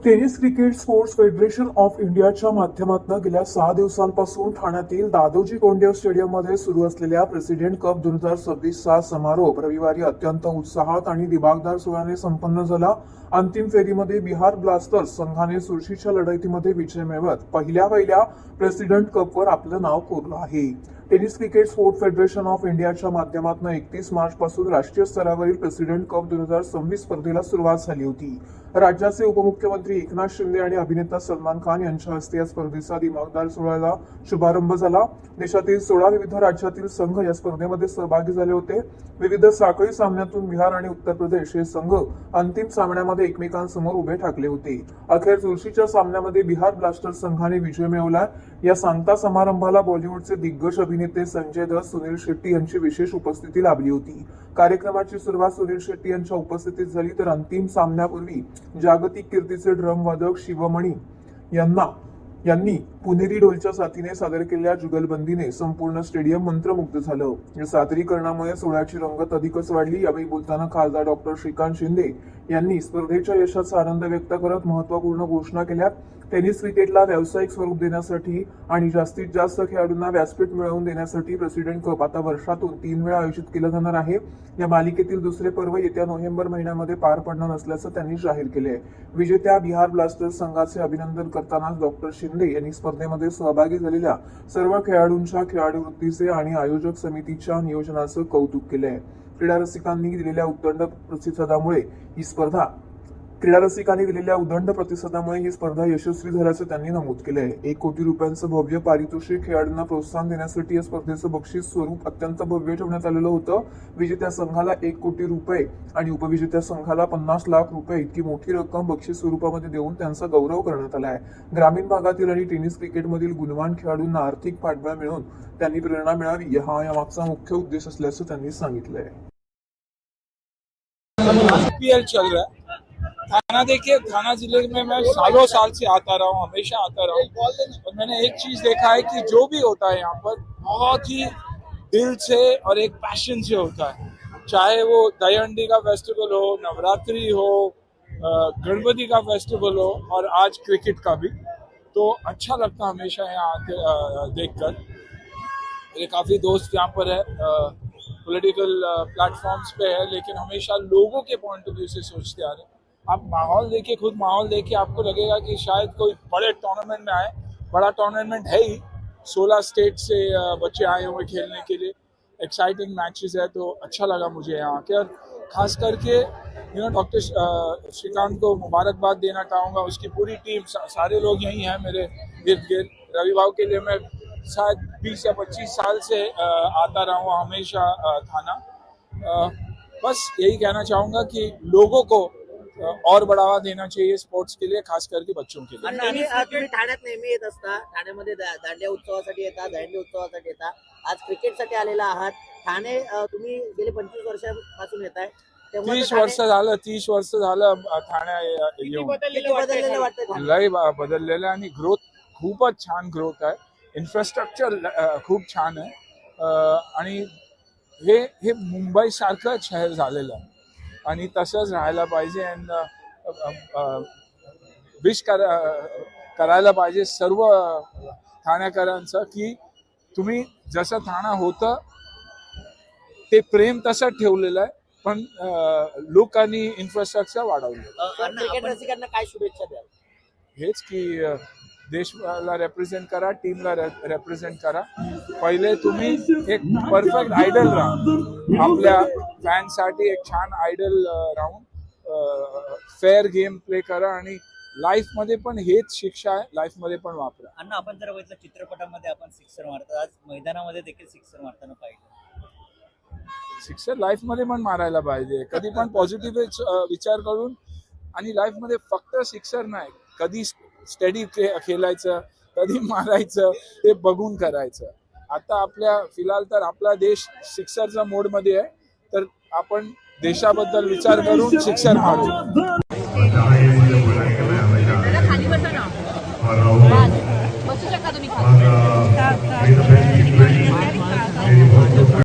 Tennis cricket sports federation of इंडियाच्या माध्यमातून गेल्या 6 दिवसांपासून ठाण्यातील दादोजी कोंडदेव स्टेडियममध्ये सुरू असलेल्या प्रेसिडेंट कप 2026 चा समारोप रविवारी अत्यंत उत्साहात आणि दिमागदार सोहळ्याने संपन्न झाला। अंतिम फेरीमध्ये बिहार ब्लास्टर्स संघाने चुरशीच्या लढतीमध्ये विजय मिळवत पहिल्या प्रेसिडेंट कपवर आपलं नाव कोरलं आहे। Tennis cricket sports federation of इंडियाच्या माध्यमातून 31 मार्च पासून राष्ट्रीय स्तरावरील प्रेसिडेंट कप 2026 स्पर्धेला सुरुवात झाली होती। राज्याचे उपमुख्यमंत्री एकनाथ शिंदे आणि अभिनेता सलमान खान यांच्या हस्ते या स्पर्धेचा दिमागदार सोहळ्याला शुभारंभ झाला। देशातील 16 विविध राज्यातील संघ या स्पर्धेमध्ये सहभागी झाले होते। विविध साखळी सामन्यातून बिहार आणि उत्तर प्रदेश हे संघ अंतिम सामन्यामध्ये एकमेकांसमोर उभे ठाकले होते। अखेर चुरशीच्या सामन्यामध्ये बिहार ब्लास्टर्स संघाने विजय मिळवला। या सांगता समारंभाला बॉलिवूडचे दिग्गज अभिनेते संजय दत्त, सुनील शेट्टी यांची विशेष उपस्थिती लाभली होती। कार्यक्रमाची सुरुवात सुनील शेट्टी यांच्या उपस्थितीत झाली, तर अंतिम सामन्यापूर्वी जागतिक कीर्तीचे ड्रम वादक शिवमणी यांनी पुणेरी ढोलच्या साथीने सादर केलेल्या जुगलबंदीने संपूर्ण स्टेडियम मंत्रमुग्ध झालं। या सादरीकरणामुळे सोहळ्याची रंगत अधिकच वाढली। यावेळी बोलताना खासदार डॉक्टर श्रीकांत शिंदे यांनी स्पर्धेच्या यशाचा आनंद व्यक्त करत महत्त्वपूर्ण घोषणा केल्या। टेनिस क्रिकेटला व्यावसायिक स्वरूप देण्यासाठी आणि जास्तीत जास्त खेळाडूंना व्यासपीठ मिळवून देण्यासाठी प्रेसिडेंट कप आता वर्षातून 3 वेळा आयोजित केलं जाणार आहे। या मालिकेतील दुसरे पर्व येत्या नोव्हेंबर महिन्यामध्ये पार पडणार असल्याचं त्यांनी जाहीर केले। विजेत्या बिहार ब्लास्टर्स संघाचे अभिनंदन करतानाच डॉक्टर शिंदे यांनी स्पर्धेमध्ये सहभागी झालेल्या सर्व खेळाडूंच्या खेळाडू वृत्तीचे आणि आयोजक समितीच्या नियोजनाचं कौतुक केलंय। क्रीडा रसिकांनी दिलेल्या उदंड प्रतिसादामुळे ही स्पर्धा यशस्वी झाल्याचं त्यांनी नमूद केलंय। 1 कोटी रुपयांचं भव्य पारितोषिक खेळाडूंना प्रोत्साहन देण्यासाठी या स्पर्धेचं बक्षीस स्वरूप अत्यंत भव्य ठेवण्यात आलेलं होतं। विजेत्या संघाला 1 कोटी रुपये आणि उपविजेत्या संघाला 50 लाख रुपये इतकी मोठी रक्कम बक्षीस स्वरूपामध्ये देऊन त्यांचा गौरव करण्यात आला आहे। ग्रामीण भागातील आणि टेनिस क्रिकेटमधील गुणवान खेळाडूंना आर्थिक पाठबळ मिळून त्यांनी प्रेरणा मिळावी, हा यामागचा मुख्य उद्देश असल्याचं त्यांनी सांगितलंय। IPL चल रहा है। थाना देखिए, थाना जिले में मैं सालों साल से आता रहा हूँ, हमेशा आता रहा हूँ, और मैंने एक चीज देखा है कि जो भी होता है यहाँ पर बहुत ही दिल से और एक पैशन से होता है। चाहे वो दहीहंडी का फेस्टिवल हो, नवरात्रि हो, गणपति का फेस्टिवल हो और आज क्रिकेट का भी, तो अच्छा लगता हमेशा यहाँ आके देखकर। मेरे काफी दोस्त यहाँ पर है, पॉलिटिकल प्लेटफॉर्म्स पे है, लेकिन हमेशा लोगों के पॉइंट ऑफ व्यू से सोचते आ रहे हैं। आप माहौल देखिए, खुद माहौल देखिए, आपको लगेगा कि शायद कोई बड़े टूर्नामेंट में आए। बड़ा टूर्नामेंट है ही, 16 स्टेट से बच्चे आए हुए खेलने के लिए, एक्साइटिंग मैचेस है, तो अच्छा लगा मुझे यहाँ आके। और खास करके डॉक्टर श्रीकांत को मुबारकबाद देना चाहूँगा, उसकी पूरी टीम, सारे लोग यही हैं मेरे इर्द गिर्द। रवि भाव के लिए मैं शायद 20 या 25 साल से आता रहा हूँ हमेशा थाना। बस यही कहना चाहूँगा कि लोगों को और बढ़ावा देना चाहिए स्पोर्ट्स के लिए, खास करके बच्चों के लिए। तुम्ही ठाण्यात नेहमी येत असता, ठाण्यामध्ये दांडिया उत्सवासाठी येता, दहीहंडी उत्सवासाठी येता, आज क्रिकेटसाठी आलेला आहात। ठाणे तुम्ही गेले 25 वर्षांपासून येत आहे, 30 वर्ष झालं ठाणे येऊन। लय बदललेलं आणि ग्रोथ, खूपच छान ग्रोथ आहे। इन्फ्रास्ट्रक्चर खूप छान आहे आणि हे मुंबई सारखं शहर झालेलं आहे आणि तसंच राहायला पाहिजे। अँड विश करायला पाहिजे सर्व ठाणेकरांचं की तुम्ही जसं ठाणा होतं ते प्रेम तसं ठेवलेलं आहे, पण लोकांनी इन्फ्रास्ट्रक्चर वाढवलं। क्रिकेट रसिकांना काय शुभेच्छा द्याल? हेच की देशाला रिप्रेझेंट करा, टीमला रिप्रेझेंट करा। पहिले तुम्ही एक परफेक्ट आयडल राहा आपल्या फॅनसाठी, एक छान आयडल राहून फेअर गेम प्ले करा आणि लाईफ मध्ये पण हेच शिक्षा आहे, लाईफ मध्ये पण वापरा। अण्णा, आपण जर बघितलं चित्रपटामध्ये आपण सिक्सर मारतो, आज मैदानामध्ये देखील सिक्सर मारताना पाहिजे। सिक्सर लाईफ मध्ये पण मारायला पाहिजे, कधी पण पॉझिटिव्ह विचार करून। आणि लाईफ मध्ये फक्त सिक्सर नाही, कधी स्टडी खेळायचं, कधी मारायचं, ते बघून करायचं। आता फिलहाल तर आपला देश सिक्सरच्या मोड मध्ये आहे, तर आपण देशाबद्दल विचार करून सिक्सर मारू।